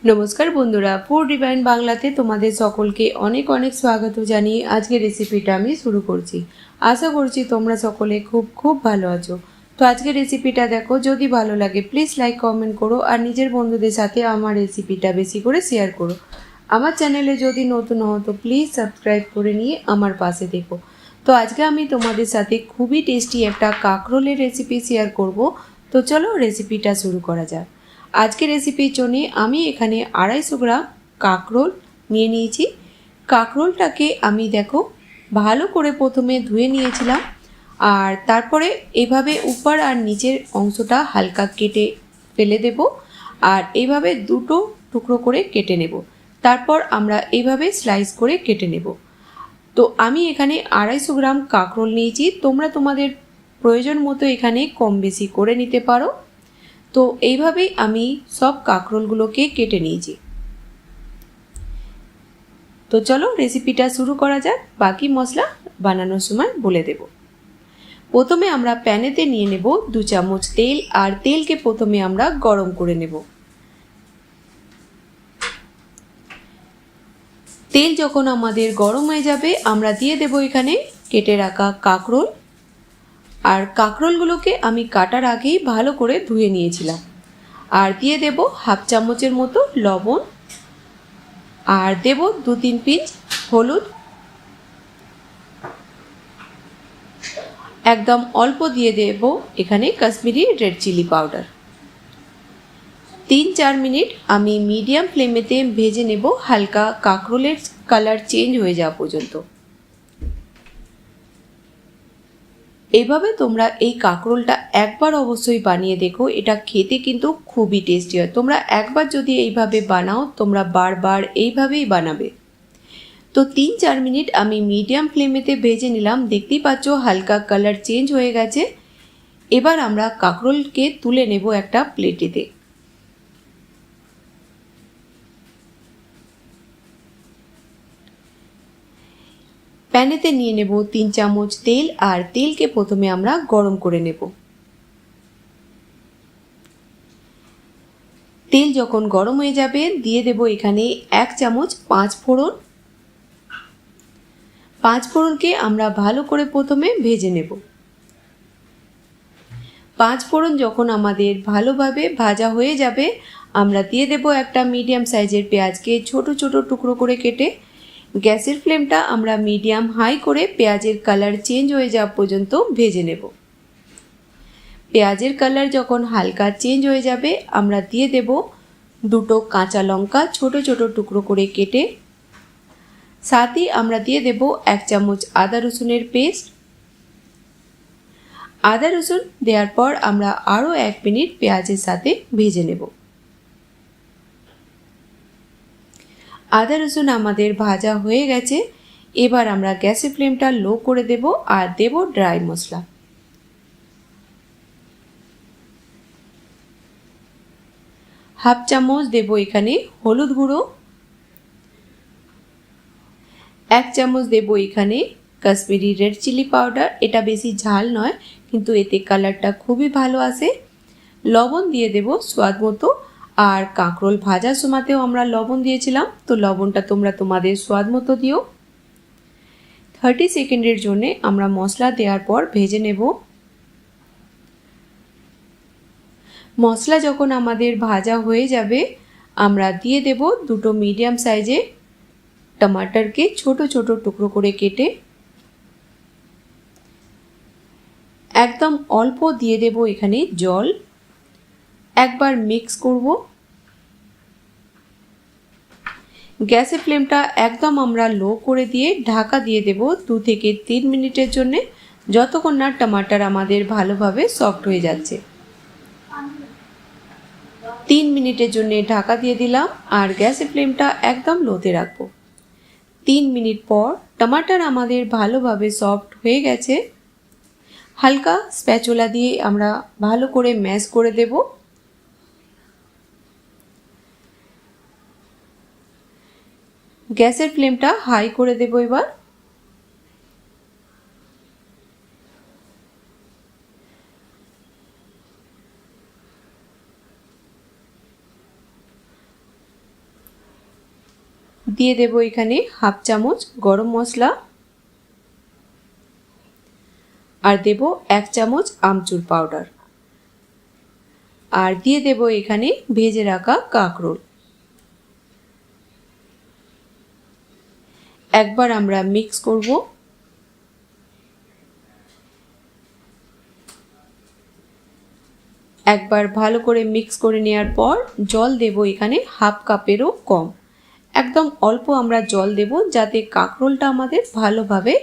নমস্কার বন্ধুরা, food divine বাংলাতে তোমাদের সকলকে অনেক অনেক স্বাগত জানিয়ে আজকে রেসিপিটা আমি শুরু করছি। আশা করছি তোমরা সকলে খুব ভালো আছো। তো আজকের রেসিপিটা দেখো, যদি ভালো লাগে প্লিজ লাইক কমেন্ট করো আর নিজের বন্ধুদের সাথে আমার রেসিপিটা বেশি করে শেয়ার করো। আমার চ্যানেলে যদি নতুন হও তো প্লিজ সাবস্ক্রাইব করে নিয়ে আমার পাশে দেখো। তো আজকে আমি তোমাদের সাথে খুবই টেস্টি একটা কাঁকরোলের রেসিপি শেয়ার করব। তো চলো রেসিপিটা শুরু করা যাক। আজকে রেসিপির জন্য আমি এখানে 250 গ্রাম কাঁকরোল নিয়ে নিয়েছি। কাঁকরোলটাকে আমি দেখো ভালো করে প্রথমে ধুয়ে নিয়েছিলাম, আর তারপরে এভাবে উপর আর নিচের অংশটা হালকা কেটে ফেলে দেব, আর এইভাবে দুটো টুকরো করে কেটে নেব। তারপর আমরা এইভাবে স্লাইস করে কেটে নেব। তো আমি এখানে 250 গ্রাম কাঁকরোল নিয়েছি, তোমরা তোমাদের প্রয়োজন মতো এখানে কম বেশি করে নিতে পারো। তো এইভাবেই আমি সব কাঁকরোলগুলোকে কেটে নিয়েছি। তো চলো রেসিপিটা শুরু করা যাক। বাকি মশলা বানানোর সময় বলে দেব। প্রথমে আমরা প্যানেতে নিয়ে নেব 2 চামচ তেল, আর তেলকে প্রথমে আমরা গরম করে নেব। তেল যখন আমাদের গরম হয়ে যাবে আমরা দিয়ে দেব এখানে কেটে রাখা কাঁকরোল, আর কাঁকরোলগুলোকে আমি কাটার আগেই ভালো করে ধুয়ে নিয়েছিলাম। আর দিয়ে দেব হাফ চামচের মতো লবণ, আর দেব 2-3 পিঞ্চ হলুদ, একদম অল্প দিয়ে দেব এখানে Kashmiri red chilli powder. 3-4 minute আমি মিডিয়াম ফ্লেমেতে ভেজে নেব, হালকা কাঁকরোলের কালার চেঞ্জ হয়ে যাওয়া পর্যন্ত। এইভাবে তোমরা এই কাঁকরোলটা একবার অবশ্যই বানিয়ে দেখো, এটা খেতে কিন্তু খুবই টেস্টি হয়। তোমরা একবার যদি এইভাবে বানাও তোমরা বারবার এইভাবেই বানাবে। তো 3-4 মিনিট আমি মিডিয়াম ফ্লেমেতে ভেজে নিলাম, দেখতেই পাচ্ছ হালকা কালার চেঞ্জ হয়ে গেছে। এবার আমরা কাঁকরোলকে তুলে নেব একটা প্লেটেতে। প্যানেতে নিয়ে নেব 3 চামচ তেল, আর তেলকে প্রথমে আমরা গরম করে নেব। তেল যখন গরম হয়ে যাবে দিয়ে দেব এখানে 1 চামচ 5 ফোড়ন। 5 ফোড়নকে আমরা ভালো করে প্রথমে ভেজে নেব। 5 ফোড়ন যখন আমাদের ভালোভাবে ভাজা হয়ে যাবে আমরা দিয়ে দেব একটা মিডিয়াম সাইজের পেঁয়াজকে ছোট ছোট টুকরো করে কেটে। গ্যাসের ফ্লেমটা আমরা মিডিয়াম হাই করে পেঁয়াজের কালার চেঞ্জ হয়ে যাওয়া পর্যন্ত ভেজে নেব। পেঁয়াজের কালার যখন হালকা চেঞ্জ হয়ে যাবে আমরা দিয়ে দেব 2টো কাঁচা লঙ্কা ছোট ছোট টুকরো করে কেটে। সাথে আমরা দিয়ে দেব 1 চামচ আদা রসুনের পেস্ট। আদা রসুন দেওয়ার পর আমরা আরও 1 মিনিট পেঁয়াজের সাথে ভেজে নেব। আদা রসুন আমাদের ভাজা হয়ে গেছে। এবার আমরা গ্যাসের ফ্লেমটা লো করে দেব, আর দেব ড্রাই মশলা। হাফ চামচ দেব এখানে হলুদ গুঁড়ো, 1 চামচ দেব এখানে কাশ্মীরি রেড চিলি পাউডার। এটা বেশি ঝাল নয়, কিন্তু এতে কালারটা খুবই ভালো আসে। লবণ দিয়ে দেব স্বাদ মতো, আর কাঁকরোল ভাজার সময়তেও আমরা লবণ দিয়েছিলাম, তো লবণটা তোমরা তোমাদের স্বাদ মতো দিও। 30 সেকেন্ডের জন্য আমরা মশলা দেওয়ার পর ভেজে নেব। মশলা যখন আমাদের ভাজা হয়ে যাবে আমরা দিয়ে দেব 2টো মিডিয়াম সাইজে টমাটারকে ছোট ছোট টুকরো করে কেটে। একদম অল্প দিয়ে দেব এখানে জল, একবার মিক্স করব। গ্যাসের ফ্লেমটা একদম আমরা লো করে দিয়ে ঢাকা দিয়ে দেব 2 থেকে 3 মিনিটের জন্য, যতক্ষণ না টমাটার আমাদের ভালোভাবে সফট হয়ে যাচ্ছে। 3 মিনিটের জন্য ঢাকা দিয়ে দিলাম, আর গ্যাসের ফ্লেমটা একদম লোতে রাখবো। 3 মিনিট পর টমাটার আমাদের ভালোভাবে সফট হয়ে গেছে। হালকা স্প্যাচুলা দিয়ে আমরা ভালো করে ম্যাশ করে দেব। গ্যাসের ফ্লেমটা হাই করে দেব এবার। দিয়ে দেব এখানে হাফ চামচ গরম মশলা আর দেব 1 চামচ আমচুর পাউডার আর দিয়ে দেব এখানে ভেজে রাখা কাঁকরোল। একবার আমরা মিক্স করব। একবার ভালো করে মিক্স করে নেওয়ার পর জল দেব এখানে হাফ কাপেরও কম, একদম অল্প আমরা জল দেব যাতে কাঁকরোলটা আমাদের ভালোভাবে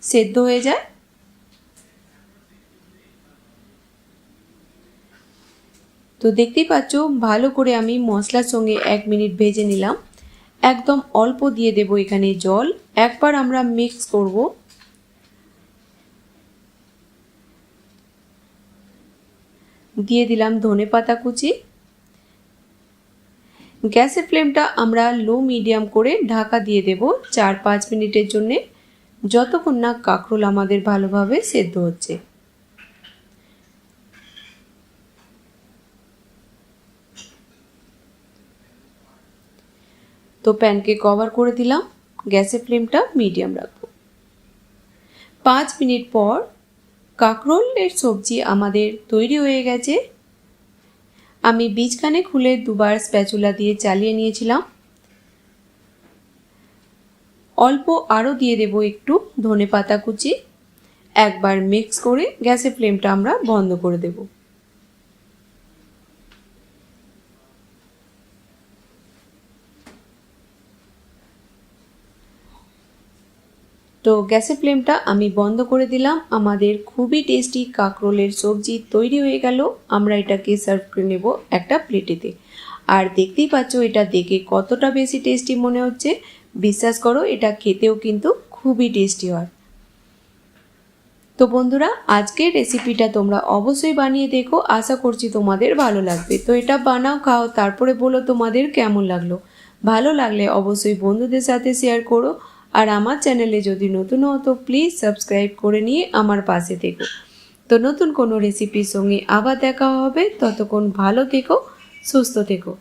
সেদ্ধ হয়ে যায়। তো দেখতেই পাচ্ছ ভালো করে আমি মশলার সঙ্গে 1 মিনিট ভেজে নিলাম। একদম অল্প দিয়ে দেব এখানে জল। একবার আমরা মিক্স করব। দিয়ে দিলাম ধনেপাতা কুচি। গ্যাসের ফ্লেমটা আমরা লো মিডিয়াম করে ঢাকা দিয়ে দেব 4-5 মিনিটের জন্য, যতক্ষণ না কাঁকরোল আমাদের ভালোভাবে সেদ্ধ হচ্ছে। তো প্যানকে কভার করে দিলাম, গ্যাসের ফ্লেমটা মিডিয়াম রাখবো। 5 মিনিট পর কাঁকরোলের সবজি আমাদের তৈরি হয়ে গেছে। আমি বীজখানে খুলে দুবার স্প্যাচুলা দিয়ে চালিয়ে নিয়েছিলাম। অল্প আরও দিয়ে দেব একটু ধনেপাতা কুচি। একবার মিক্স করে গ্যাসের ফ্লেমটা আমরা বন্ধ করে দেব। তো গ্যাসের ফ্লেমটা আমি বন্ধ করে দিলাম। আমাদের খুবই টেস্টি কাঁকরোলের সবজি তৈরি হয়ে গেল। আমরা এটাকে সার্ভ করে নেব একটা প্লেটেতে। আর দেখতেই পাচ্ছ এটা দেখে কতটা বেশি টেস্টি মনে হচ্ছে। বিশ্বাস করো এটা খেতেও কিন্তু খুবই টেস্টি হয়। তো বন্ধুরা আজকের রেসিপিটা তোমরা অবশ্যই বানিয়ে দেখো, আশা করছি তোমাদের ভালো লাগবে। তো এটা বানাও, খাও, তারপরে বলো তোমাদের কেমন লাগলো। ভালো লাগলে অবশ্যই বন্ধুদের সাথে শেয়ার করো। আর আমার চ্যানেলে যদি নতুন হও তো প্লিজ সাবস্ক্রাইব করে নিয়ে আমার পাশে থেকো। তো নতুন কোনো রেসিপির সঙ্গে আবার দেখা হবে। ততক্ষণ ভালো থেকো, সুস্থ থেকো।